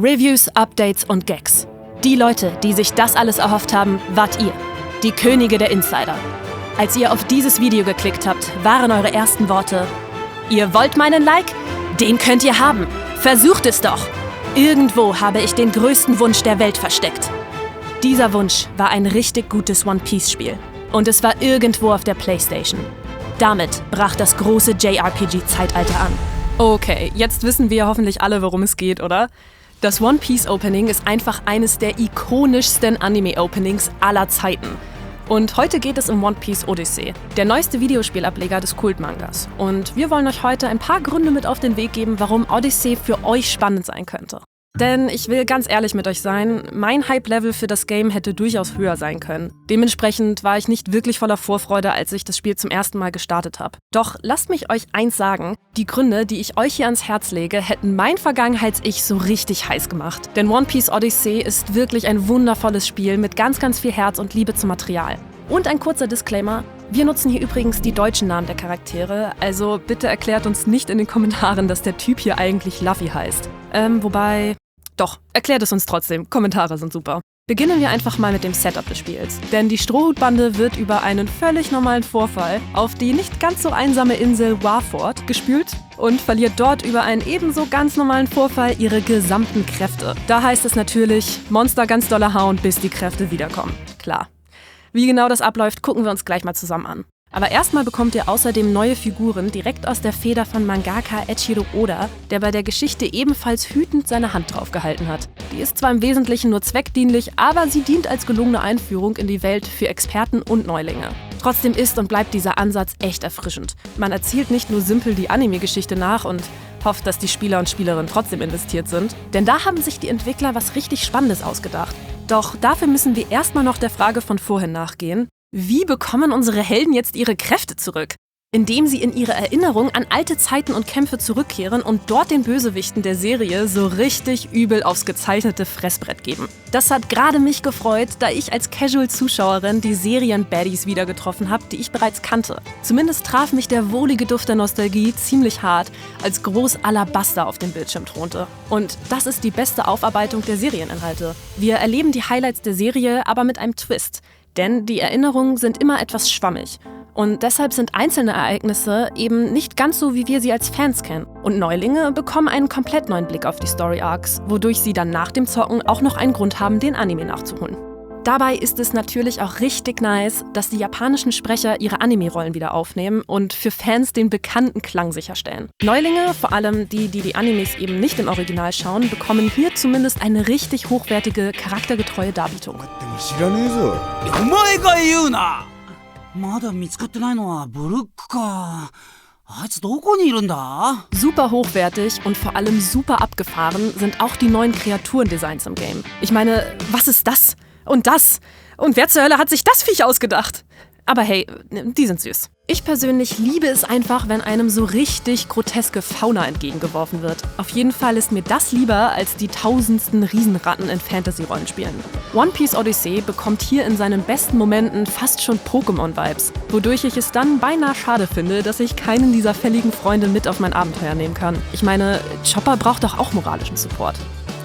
Reviews, Updates und Gags. Die Leute, die sich das alles erhofft haben, wart ihr. Die Könige der Insider. Als ihr auf dieses Video geklickt habt, waren eure ersten Worte: Ihr wollt meinen Like? Den könnt ihr haben. Versucht es doch. Irgendwo habe ich den größten Wunsch der Welt versteckt. Dieser Wunsch war ein richtig gutes One-Piece-Spiel. Und es war irgendwo auf der PlayStation. Damit brach das große JRPG-Zeitalter an. Okay, jetzt wissen wir hoffentlich alle, worum es geht, oder? Das One-Piece-Opening ist einfach eines der ikonischsten Anime-Openings aller Zeiten. Und heute geht es um One Piece Odyssey, der neueste Videospielableger des Kultmangas. Und wir wollen euch heute ein paar Gründe mit auf den Weg geben, warum Odyssey für euch spannend sein könnte. Denn ich will ganz ehrlich mit euch sein, mein Hype-Level für das Game hätte durchaus höher sein können. Dementsprechend war ich nicht wirklich voller Vorfreude, als ich das Spiel zum ersten Mal gestartet habe. Doch lasst mich euch eins sagen: Die Gründe, die ich euch hier ans Herz lege, hätten mein Vergangenheits-Ich so richtig heiß gemacht. Denn One Piece Odyssey ist wirklich ein wundervolles Spiel mit ganz, ganz viel Herz und Liebe zum Material. Und ein kurzer Disclaimer: Wir nutzen hier übrigens die deutschen Namen der Charaktere, also bitte erklärt uns nicht in den Kommentaren, dass der Typ hier eigentlich Luffy heißt. Doch, erklärt es uns trotzdem, Kommentare sind super. Beginnen wir einfach mal mit dem Setup des Spiels, denn die Strohhutbande wird über einen völlig normalen Vorfall auf die nicht ganz so einsame Insel Warford gespült und verliert dort über einen ebenso ganz normalen Vorfall ihre gesamten Kräfte. Da heißt es natürlich, Monster ganz dolle hauen, bis die Kräfte wiederkommen. Klar. Wie genau das abläuft, gucken wir uns gleich mal zusammen an. Aber erstmal bekommt ihr außerdem neue Figuren direkt aus der Feder von Mangaka Eiichiro Oda, der bei der Geschichte ebenfalls hütend seine Hand drauf gehalten hat. Die ist zwar im Wesentlichen nur zweckdienlich, aber sie dient als gelungene Einführung in die Welt für Experten und Neulinge. Trotzdem ist und bleibt dieser Ansatz echt erfrischend. Man erzählt nicht nur simpel die Anime-Geschichte nach und hofft, dass die Spieler und Spielerinnen trotzdem investiert sind, denn da haben sich die Entwickler was richtig Spannendes ausgedacht. Doch dafür müssen wir erstmal noch der Frage von vorhin nachgehen: Wie bekommen unsere Helden jetzt ihre Kräfte zurück? Indem sie in ihre Erinnerung an alte Zeiten und Kämpfe zurückkehren und dort den Bösewichten der Serie so richtig übel aufs gezeichnete Fressbrett geben. Das hat gerade mich gefreut, da ich als Casual-Zuschauerin die Serien-Baddies wieder getroffen habe, die ich bereits kannte. Zumindest traf mich der wohlige Duft der Nostalgie ziemlich hart, als groß Alabaster auf dem Bildschirm thronte. Und das ist die beste Aufarbeitung der Serieninhalte. Wir erleben die Highlights der Serie, aber mit einem Twist. Denn die Erinnerungen sind immer etwas schwammig. Und deshalb sind einzelne Ereignisse eben nicht ganz so, wie wir sie als Fans kennen. Und Neulinge bekommen einen komplett neuen Blick auf die Story-Arcs, wodurch sie dann nach dem Zocken auch noch einen Grund haben, den Anime nachzuholen. Dabei ist es natürlich auch richtig nice, dass die japanischen Sprecher ihre Anime-Rollen wieder aufnehmen und für Fans den bekannten Klang sicherstellen. Neulinge, vor allem die Animes eben nicht im Original schauen, bekommen hier zumindest eine richtig hochwertige, charaktergetreue Darbietung. お前が言うな。まだ見つかってないのはブルックか。あいつどこにいるんだ? Super hochwertig und vor allem super abgefahren sind auch die neuen Kreaturendesigns im Game. Ich meine, was ist das? Und das? Und wer zur Hölle hat sich das Viech ausgedacht? Aber hey, die sind süß. Ich persönlich liebe es einfach, wenn einem so richtig groteske Fauna entgegengeworfen wird. Auf jeden Fall ist mir das lieber als die tausendsten Riesenratten in Fantasy-Rollenspielen. One Piece Odyssey bekommt hier in seinen besten Momenten fast schon Pokémon-Vibes, wodurch ich es dann beinahe schade finde, dass ich keinen dieser fälligen Freunde mit auf mein Abenteuer nehmen kann. Ich meine, Chopper braucht doch auch moralischen Support.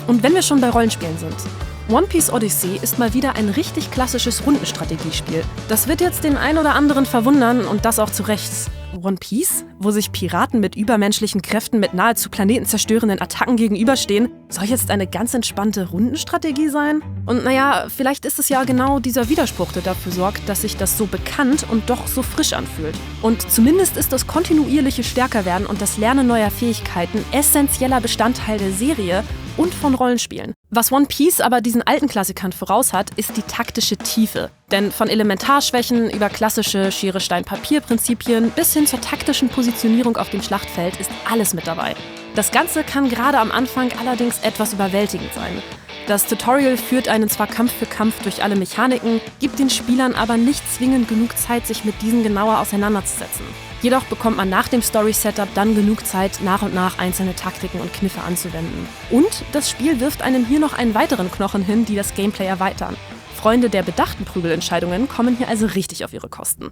Und wenn wir schon bei Rollenspielen sind: One Piece Odyssey ist mal wieder ein richtig klassisches Rundenstrategiespiel. Das wird jetzt den ein oder anderen verwundern, und das auch zu Recht. One Piece, wo sich Piraten mit übermenschlichen Kräften mit nahezu planetenzerstörenden Attacken gegenüberstehen, soll jetzt eine ganz entspannte Rundenstrategie sein? Und naja, vielleicht ist es ja genau dieser Widerspruch, der dafür sorgt, dass sich das so bekannt und doch so frisch anfühlt. Und zumindest ist das kontinuierliche Stärkerwerden und das Lernen neuer Fähigkeiten essentieller Bestandteil der Serie und von Rollenspielen. Was One Piece aber diesen alten Klassikern voraus hat, ist die taktische Tiefe. Denn von Elementarschwächen über klassische Schere-Stein-Papier-Prinzipien bis hin zur taktischen Positionierung auf dem Schlachtfeld ist alles mit dabei. Das Ganze kann gerade am Anfang allerdings etwas überwältigend sein. Das Tutorial führt einen zwar Kampf für Kampf durch alle Mechaniken, gibt den Spielern aber nicht zwingend genug Zeit, sich mit diesen genauer auseinanderzusetzen. Jedoch bekommt man nach dem Story-Setup dann genug Zeit, nach und nach einzelne Taktiken und Kniffe anzuwenden. Und das Spiel wirft einem hier noch einen weiteren Knochen hin, die das Gameplay erweitern. Freunde der bedachten Prügelentscheidungen kommen hier also richtig auf ihre Kosten.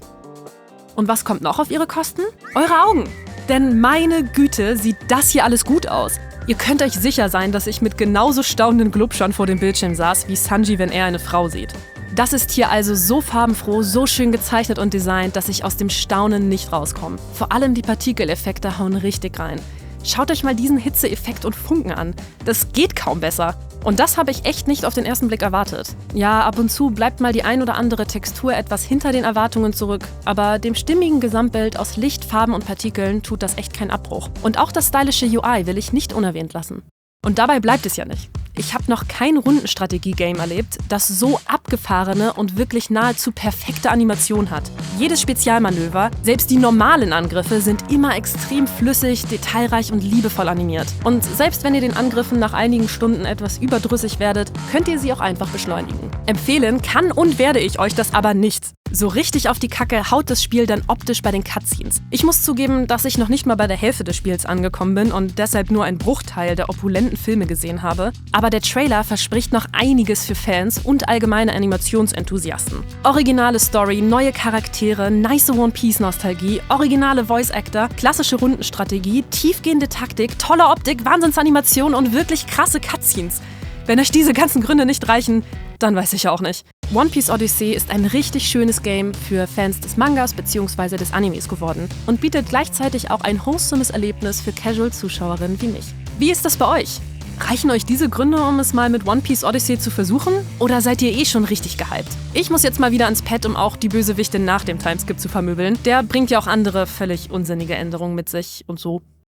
Und was kommt noch auf ihre Kosten? Eure Augen! Denn meine Güte, sieht das hier alles gut aus. Ihr könnt euch sicher sein, dass ich mit genauso staunenden Glubschern vor dem Bildschirm saß, wie Sanji, wenn er eine Frau sieht. Das ist hier also so farbenfroh, so schön gezeichnet und designt, dass ich aus dem Staunen nicht rauskomme. Vor allem die Partikeleffekte hauen richtig rein. Schaut euch mal diesen Hitzeeffekt und Funken an. Das geht kaum besser. Und das habe ich echt nicht auf den ersten Blick erwartet. Ja, ab und zu bleibt mal die ein oder andere Textur etwas hinter den Erwartungen zurück, aber dem stimmigen Gesamtbild aus Licht, Farben und Partikeln tut das echt keinen Abbruch. Und auch das stylische UI will ich nicht unerwähnt lassen. Und dabei bleibt es ja nicht. Ich habe noch kein Rundenstrategie-Game erlebt, das so abgefahrene und wirklich nahezu perfekte Animation hat. Jedes Spezialmanöver, selbst die normalen Angriffe, sind immer extrem flüssig, detailreich und liebevoll animiert. Und selbst wenn ihr den Angriffen nach einigen Stunden etwas überdrüssig werdet, könnt ihr sie auch einfach beschleunigen. Empfehlen kann und werde ich euch das aber nicht. So richtig auf die Kacke haut das Spiel dann optisch bei den Cutscenes. Ich muss zugeben, dass ich noch nicht mal bei der Hälfte des Spiels angekommen bin und deshalb nur einen Bruchteil der opulenten Filme gesehen habe. Aber der Trailer verspricht noch einiges für Fans und allgemeine Animationsenthusiasten. Originale Story, neue Charaktere, nice One-Piece-Nostalgie, originale Voice-Actor, klassische Rundenstrategie, tiefgehende Taktik, tolle Optik, Wahnsinnsanimation und wirklich krasse Cutscenes. Wenn euch diese ganzen Gründe nicht reichen, dann weiß ich auch nicht. One Piece Odyssey ist ein richtig schönes Game für Fans des Mangas bzw. des Animes geworden und bietet gleichzeitig auch ein wholesomes Erlebnis für Casual-Zuschauerinnen wie mich. Wie ist das bei euch? Reichen euch diese Gründe, um es mal mit One Piece Odyssey zu versuchen? Oder seid ihr eh schon richtig gehypt? Ich muss jetzt mal wieder ans Pad, um auch die Bösewichte nach dem Timeskip zu vermöbeln. Der bringt ja auch andere völlig unsinnige Änderungen mit sich und so.